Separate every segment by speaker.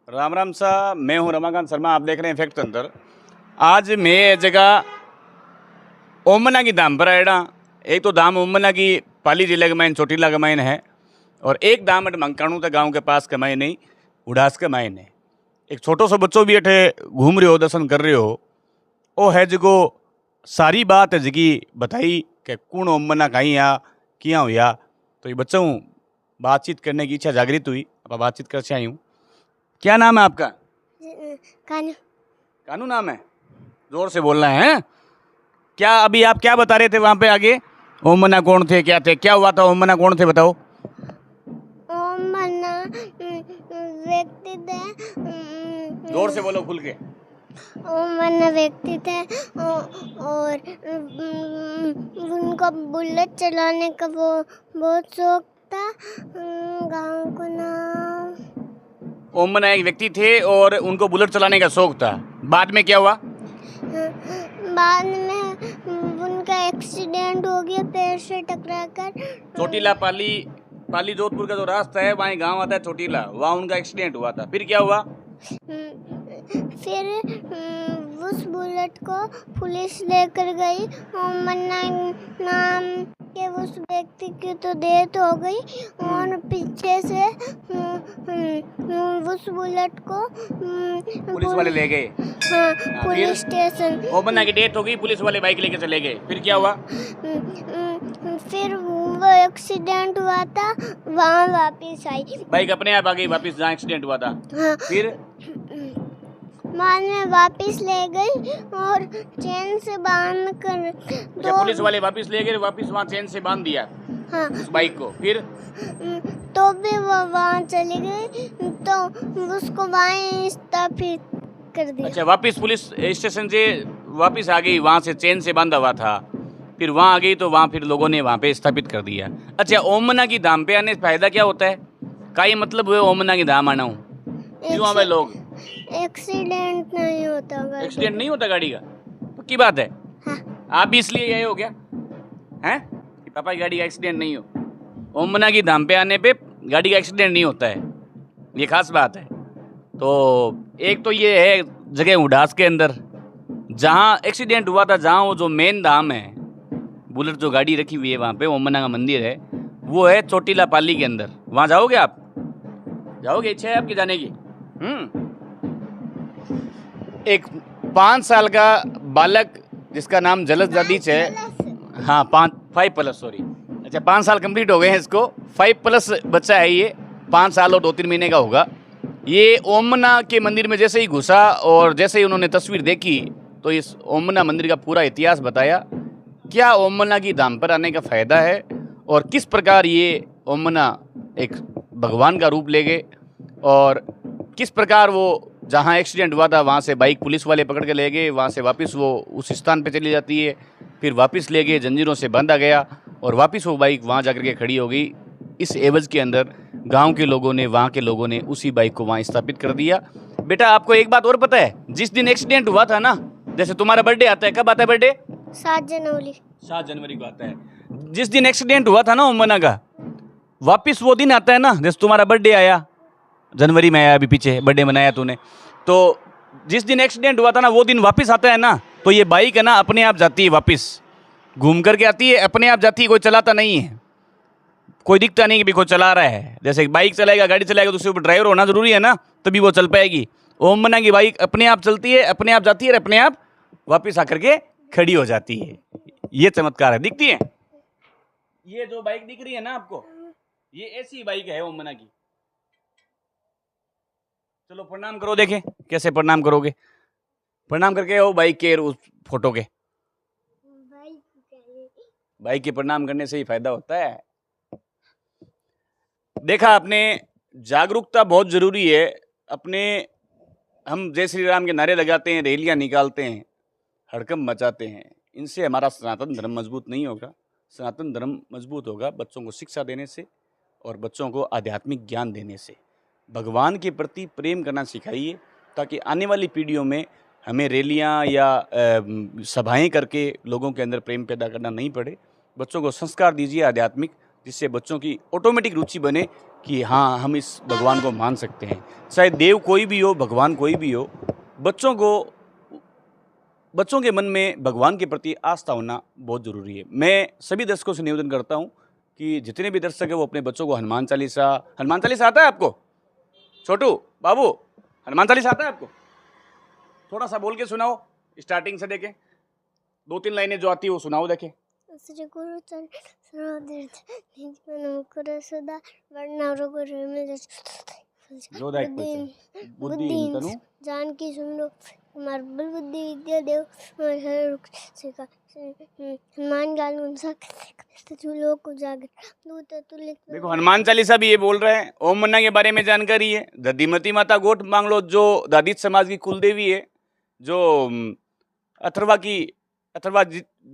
Speaker 1: राम राम सा, मैं हूं रमाकांत शर्मा। आप देख रहे हैं फैक्ट तंत्र। आज मैं ये जगह ओमना की धाम पर आया। एक तो धाम ओमना की पाली जिले के माइन चोटीला के माइन है, और एक धाम अट मंकाणु तक गाँव के पास के माइन नहीं, उड़ास के माइन है। एक छोटो सो बच्चों भी अठे घूम रहे हो, दर्शन कर रहे हो। वो है जगो सारी बात है जगी बताई कि कौन ओमना कहीं आ किया हुआ। तो ये बच्चों बातचीत करने की इच्छा जागृत हुई, अब बातचीत कर से आई हूँ। क्या नाम है आपका?
Speaker 2: कानू।
Speaker 1: कानू नाम है? जोर से बोलना है। क्या अभी आप क्या बता रहे थे वहाँ पे आगे? ओमना कौन थे, क्या थे, क्या हुआ था? ओमना कौन थे बताओ।
Speaker 2: ओमना व्यक्ति थे।
Speaker 1: जोर से बोलो, खुल के।
Speaker 2: ओमना व्यक्ति थे और उनको बुलेट चलाने का वो बहुत शौक था। गांव को नाम
Speaker 1: ओमना एक व्यक्ति थे और उनको बुलेट चलाने का शौक था। बाद में क्या हुआ?
Speaker 2: बाद में उनका एक्सीडेंट हो गया पैर से टकराकर।
Speaker 1: चोटीला पाली जोधपुर का जो रास्ता है, वहाँ गांव आता है चोटीला, वहाँ उनका एक्सीडेंट हुआ था। फिर क्या हुआ?
Speaker 2: फिर उस बुलेट को पुलिस लेकर गई। ओमना नाम के उस व्यक्ति की तो डेथ हो गई और पीछे से उस बुलेट को
Speaker 1: पुलिस वाले ले गए।
Speaker 2: हाँ, पुलिस स्टेशन।
Speaker 1: ओमना की डेथ हो गई, पुलिस वाले बाइक लेके चले गए। फिर क्या हुआ?
Speaker 2: फिर वो एक्सीडेंट हुआ था, वहाँ वापिस आई।
Speaker 1: बाइक अपने आप आ गई वापिस जहाँ एक्सीडेंट हुआ था।
Speaker 2: हाँ,
Speaker 1: फिर
Speaker 2: बाद में वापिस ले गई और चैन से बांध कर
Speaker 1: अच्छा, पुलिस वाले वापिस ले गए, वापिस वहाँ चैन से बांध दिया
Speaker 2: हाँ,
Speaker 1: उस बाइक को। फिर
Speaker 2: तो भी वो वहाँ चली गई, तो उसको वहाँ स्थापित कर दिया।
Speaker 1: अच्छा, वापिस पुलिस स्टेशन से वापिस आ गई, वहाँ से चैन से बांधा हुआ था। फिर वहाँ आ गई तो वहाँ फिर लोगों ने वहाँ पे स्थापित कर दिया। अच्छा, ओमना की धाम पे आने से फायदा क्या होता है? का ये मतलब है ओमना की धाम आना हूँ? क्यों आवे लोग?
Speaker 2: एक्सीडेंट नहीं होता गाड़ी।
Speaker 1: एक्सीडेंट नहीं होता गाड़ी का? पक्की बात है?
Speaker 2: हाँ।
Speaker 1: आप भी इसलिए आए हो क्या हैं कि पापा की गाड़ी का एक्सीडेंट नहीं हो? ओमना की धाम पे आने पे गाड़ी का एक्सीडेंट नहीं होता है, ये खास बात है। तो एक तो ये है जगह उड़ास के अंदर जहाँ एक्सीडेंट हुआ था, जहाँ वो जो मेन धाम है, बुलेट जो गाड़ी रखी हुई है वहाँ पे ओमना का मंदिर है, वो है चोटीला पाली के अंदर। वहाँ जाओगे आप? जाओगे? इच्छा है आपकी जाने की? एक 5 साल का बालक जिसका नाम जलस जादीच है। हाँ, 5+ सॉरी। अच्छा, 5 साल कंप्लीट हो गए हैं इसको, 5+ बच्चा है ये, 5 साल और 2-3 महीने का होगा। ये ओमना के मंदिर में जैसे ही घुसा और जैसे ही उन्होंने तस्वीर देखी तो इस ओमना मंदिर का पूरा इतिहास बताया। क्या ओमना की धाम पर आने का फ़ायदा है और किस प्रकार ये ओमना एक भगवान का रूप ले गए, और किस प्रकार वो जहाँ एक्सीडेंट हुआ था वहाँ से बाइक पुलिस वाले पकड़ के ले गए, वहाँ से वापस वो उस स्थान पे चली जाती है, फिर वापस ले गए, जंजीरों से बांधा गया और वापस वो बाइक वहाँ जाकर के खड़ी हो गई। इस एवज के अंदर गांव के लोगों ने, वहाँ के लोगों ने उसी बाइक को वहाँ स्थापित कर दिया। बेटा, आपको एक बात और पता है? जिस दिन एक्सीडेंट हुआ था ना, जैसे तुम्हारा बर्थडे आता है, कब आता है बर्थडे?
Speaker 2: 7 जनवरी।
Speaker 1: 7 जनवरी को आता है। जिस दिन एक्सीडेंट हुआ था ना ओमना का, वापिस वो दिन आता है ना, जैसे तुम्हारा बर्थडे आया जनवरी में, आया अभी पीछे बर्थडे मनाया तूने, तो जिस दिन एक्सीडेंट हुआ था ना वो दिन वापस आता है ना। तो ये बाइक है ना अपने आप जाती है, वापस घूम करके आती है, अपने आप जाती है, कोई चलाता नहीं है, कोई दिखता नहीं कि भी कोई चला रहा है। जैसे बाइक चलाएगा, गाड़ी चलाएगा तो उसके ऊपर ड्राइवर होना जरूरी है ना, तभी वो चल पाएगी। ओमना की बाइक अपने आप चलती है, अपने आप जाती है और अपने आप वापस आकर के खड़ी हो जाती है। ये चमत्कार है। दिखती है ये जो बाइक दिख रही है ना आपको, ये ऐसी बाइक है ओमना की। चलो प्रणाम करो, देखें कैसे प्रणाम करोगे। प्रणाम करके आओ बाइक के उस फोटो के। बाइक के प्रणाम करने से ही फायदा होता है। देखा आपने, जागरूकता बहुत जरूरी है। अपने हम जय श्री राम के नारे लगाते हैं, रैलियां निकालते हैं, हड़कंप मचाते हैं, इनसे हमारा सनातन धर्म मजबूत नहीं होगा। सनातन धर्म मजबूत होगा बच्चों को शिक्षा देने से और बच्चों को आध्यात्मिक ज्ञान देने से। भगवान के प्रति प्रेम करना सिखाइए, ताकि आने वाली पीढ़ियों में हमें रैलियां या सभाएं करके लोगों के अंदर प्रेम पैदा करना नहीं पड़े। बच्चों को संस्कार दीजिए आध्यात्मिक, जिससे बच्चों की ऑटोमेटिक रुचि बने कि हाँ हम इस भगवान को मान सकते हैं। चाहे देव कोई भी हो, भगवान कोई भी हो, बच्चों के मन में भगवान के प्रति आस्था होना बहुत ज़रूरी है। मैं सभी दर्शकों से निवेदन करता हूँ कि जितने भी दर्शक हैं वो अपने बच्चों को हनुमान चालीसा आता है आपको? छोटू बाबू, हनुमान चालीसा आता है आपको? थोड़ा सा बोल के सुनाओ, स्टार्टिंग से देखें, 2-3 लाइनें जो आती है वो सुनाओ देखें।
Speaker 2: श्री गुरु चरण सरोदर्थ निज मन मुकुर सदा वरना गुरु में बुद्धि तनु जान की सुनो कुमार बल बुद्धि विद्या देव हनुमान ज्ञान मुंसा लोक उजागर दूत तुल्य।
Speaker 1: देखो हनुमान चालीसा भी ये बोल रहे हैं। ओम मन्ना के बारे में जानकारी है। दधिमती माता गोठ मांग लो, जो दादित समाज की कुलदेवी है, जो अथर्वा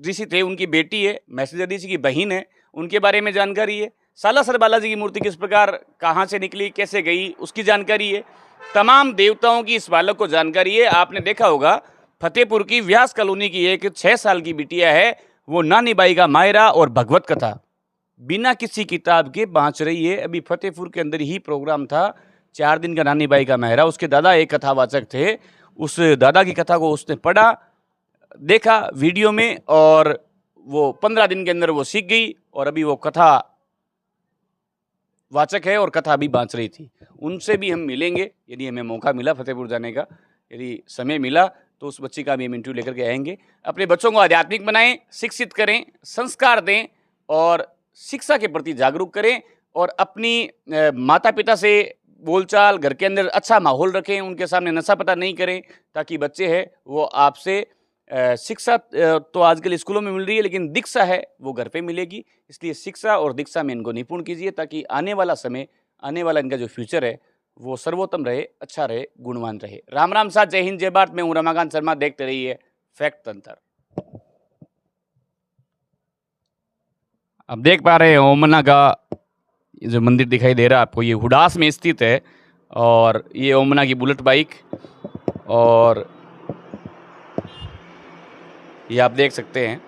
Speaker 1: ऋषि थे उनकी बेटी है, महर्षि ऋषि की बहन है, उनके बारे में जानकारी है। सालासर बालाजी की मूर्ति किस प्रकार कहाँ से निकली, कैसे गई, उसकी जानकारी है। तमाम देवताओं की इस बालक को जानकारी है। आपने देखा होगा फतेहपुर की व्यास कॉलोनी की एक 6 साल की बिटिया है, वो नानी बाई का मायरा और भगवत कथा बिना किसी किताब के बाँच रही है। अभी फतेहपुर के अंदर ही प्रोग्राम था, 4 दिन का नानी बाई का मायरा। उसके दादा एक कथावाचक थे, उस दादा की कथा को उसने पढ़ा, देखा वीडियो में, और वो 15 दिन के अंदर वो सीख गई और अभी वो कथा वाचक है और कथा भी बाँच रही थी। उनसे भी हम मिलेंगे यदि हमें मौका मिला फतेहपुर जाने का, यदि समय मिला तो उस बच्ची का भी हम इंटरव्यू लेकर के आएंगे। अपने बच्चों को आध्यात्मिक बनाएं, शिक्षित करें, संस्कार दें और शिक्षा के प्रति जागरूक करें, और अपनी माता पिता से बोलचाल, घर के अंदर अच्छा माहौल रखें, उनके सामने नशा पता नहीं करें, ताकि बच्चे हैं वो आपसे शिक्षा तो आजकल स्कूलों में मिल रही है, लेकिन दीक्षा है वो घर पे मिलेगी। इसलिए शिक्षा और दीक्षा में इनको निपुण कीजिए, ताकि आने वाला समय, आने वाला इनका जो फ्यूचर है वो सर्वोत्तम रहे, अच्छा रहे, गुणवान रहे। राम राम साथ, जय हिंद, जय भारत। मैं हूँ रमाकांत शर्मा, देखते रहिए फैक्ट तंत्र। अब देख पा रहे हैं ओमना का जो मंदिर दिखाई दे रहा है आपको, ये हुडास में स्थित है, और ये ओमना की बुलेट बाइक, और ये आप देख सकते हैं